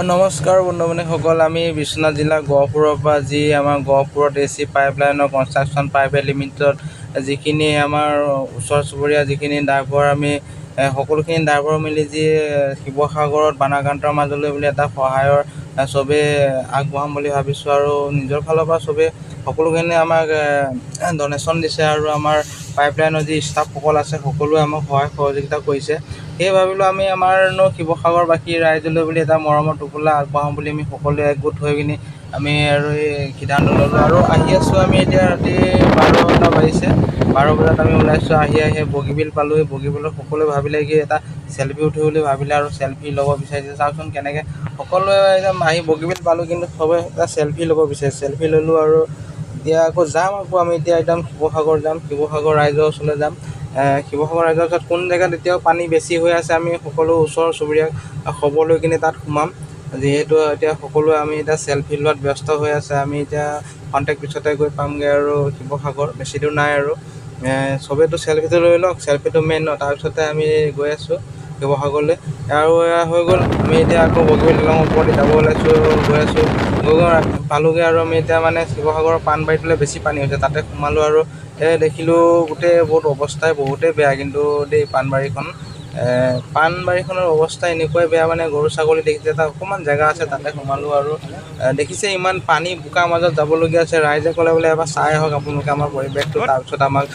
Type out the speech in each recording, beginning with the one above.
নমস্কাৰ বন্ধুবান্ধৱীসকল, আমি বিশ্বনাথ জিলা গহপুৰৰ পৰা যি আমাৰ গহপুৰত AC পাইপলাইনৰ কনষ্ট্ৰাকশ্যন প্ৰাইভেট লিমিটেড যিখিনি আমাৰ ওচৰ চুবুৰীয়া যিখিনি ড্ৰাইভাৰ আমি সকলোখিনি ড্ৰাইভাৰ মিলি যি শিৱসাগৰত বানাক্ৰান্তৰ মাজলৈ বুলি এটা সহায়ৰ চবেই আগবঢ়াম বুলি ভাবিছোঁ আৰু নিজৰ ফালৰ পৰা চবেই সকলোখিনি আমাক ডনেশ্যন দিছে আৰু আমাৰ পাইপলাইনৰ যি ষ্টাফসকল আছে সকলোৱে আমাক সহায় সহযোগিতা কৰিছে। সেই ভাবিলোঁ আমি আমাৰনো শিৱসাগৰবাসী ৰাইজলৈ বুলি এটা মৰমৰ টোপোলা আগবঢ়াওঁ বুলি আমি সকলোৱে একগোট হৈ কিনি আমি আৰু এই সিদ্ধান্ত ল'লোঁ আৰু আহি আছোঁ। আমি এতিয়া ৰাতি 12টা বাজিছে, 12 বজাত আমি ওলাইছোঁ। আহি বগীবিল পালোঁ। বগীবিলত সকলোৱে ভাবিলে কি এটা চেল্ফি উঠো বুলি ভাবিলে আৰু চেল্ফি ল'ব বিচাৰিছে। চাওকচোন কেনেকৈ সকলোৱে একদম আহি বগীবিল পালোঁ, কিন্তু চবে এটা চেল্ফি ল'ব বিচাৰিছে। চেল্ফি ল'লোঁ আৰু এতিয়া আকৌ যাম। আমি এতিয়া একদম শিৱসাগৰ যাম, শিৱসাগৰ ৰাইজৰ ওচৰলৈ যাম। শিৱসাগৰ ৰাইজৰ ওচৰত কোন জেগাত এতিয়াও পানী বেছি হৈ আছে আমি সকলো ওচৰ চুবুৰীয়াক খবৰ লৈ কিনে তাত সোমাম। যিহেতু এতিয়া সকলোৱে আমি এতিয়া চেল্ফি লোৱাত ব্যস্ত হৈ আছে। আমি এতিয়া কণ্টেক্ট পিছতে গৈ পামগৈ আৰু শিৱসাগৰ বেছি দূৰ নাই আৰু চবেইতো চেল্ফিটো লৈ লওক, চেল্ফিটো মেইন ন। তাৰপিছতে আমি গৈ আছোঁ শিৱসাগৰলৈ আৰু এয়া হৈ গ'ল। আমি এতিয়া আকৌ বগীবিল দলঙৰ ওপৰত যাব ওলাইছোঁ, গৈ আছোঁ। পালোঁগৈ আৰু আমি এতিয়া মানে শিৱসাগৰৰ পাণবাৰীটোলৈ বেছি পানী হৈছে, তাতে সোমালোঁ আৰু দেখিলোঁ গোটেই বহুত অৱস্থাই বহুতেই বেয়া। কিন্তু দেই পাণবাৰীখনৰ অৱস্থা এনেকুৱাই বেয়া, মানে গৰু ছাগলী দেখিছে। এটা অকণমান জেগা আছে তাতে সোমালোঁ আৰু দেখিছে ইমান পানী বোকাৰ মাজত যাবলগীয়া আছে। ৰাইজে ক'লে বোলে এবাৰ চাই আহক আপোনালোকে আমাৰ পৰিৱেশটো, তাৰপিছত আমাক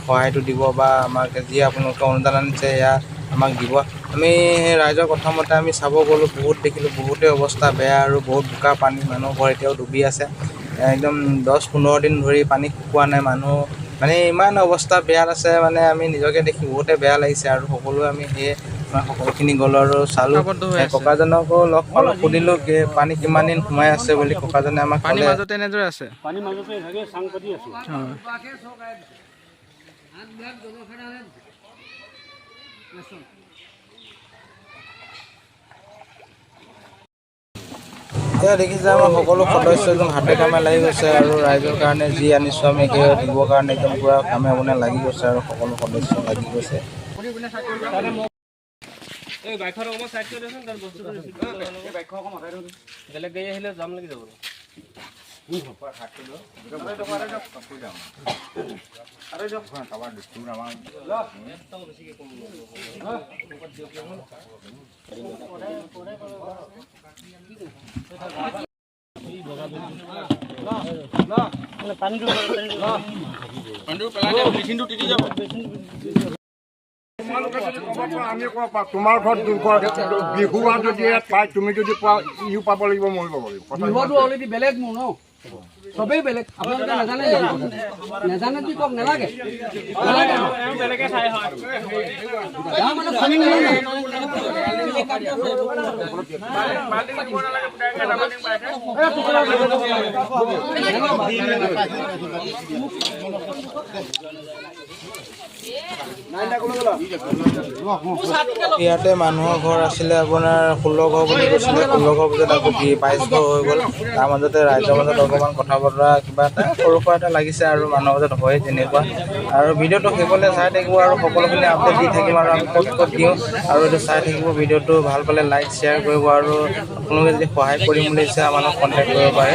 সহায়টো দিব বা আমাক যি আপোনালোকে অনুদান আনিছে এয়া আমাক দিব। আমি ৰাইজৰ কথা মতে আমি চাব গ'লোঁ, বহুত দেখিলোঁ বহুতেই অৱস্থা বেয়া আৰু বহুত বোকা পানী। মানুহ ঘৰ এতিয়াও ডুবি আছে, একদম 10-15 দিন ধৰি পানী শুকোৱা নাই। মানুহ মানে ইমান অৱস্থা বেয়াত আছে, মানে আমি নিজকে দেখি বহুতে বেয়া লাগিছে আৰু সকলোৱে আমি সেয়ে সকলোখিনি গ'লোঁ আৰু চালোঁ। ককাজনকো লগ পালোঁ, সুধিলোঁ পানী কিমান দিন সোমাই আছে বুলি। ককাজনে আমাক পানী মাজতে এনেদৰে আছে। পানী মাজতে থাকে চাং পাতি আছে। এতিয়া দেখিছে আমাৰ সকলো সদস্য একদম হাতে কামে লাগি গৈছে আৰু ৰাইজৰ কাৰণে যি আনিছোঁ আমি সেই দিবৰ কাৰণে একদম পূৰা কামে বনে লাগি গৈছে আৰু সকলো সদস্য লাগি গৈছে। বেলেগ গাড়ী আহিলে যাম লাগি যাব। তোমাৰ ঘৰত বিহুৱা যদি পাই তুমি যদি পোৱা ইও পাব লাগিব, ময়ো পাব লাগিব। বিহুৱাটো অলৰেডি বেলেগ মোৰ ন, চবেই বেলেগ। আপোনালোকে নাজানে নাজানে কি কওক, নালাগে ইয়াতে মানুহৰ ঘৰ আছিলে আপোনাৰ 16 ঘৰ বুলি কৈছিলে। 16 ঘৰ পিছত আকৌ 22 ঘৰ হৈ গ'ল। তাৰ মাজতে ৰাইজৰ মাজত অকণমান কথা বতৰা কিবা এটা সৰু সুৰা এটা লাগিছে আৰু মানুহৰ মাজত হয় তেনেকুৱা। আৰু ভিডিঅ'টো শেষলৈ চাই থাকিব আৰু সকলোখিনি আপডেট দি থাকিম আৰু আমি ক'ত দিওঁ আৰু এইটো চাই থাকিব। ভিডিঅ'টো ভাল পালে লাইক শ্বেয়াৰ কৰিব আৰু আপোনালোকে যদি সহায় কৰিম বুলি ইচ্ছা আমাক কণ্টেক্ট কৰিব পাৰে।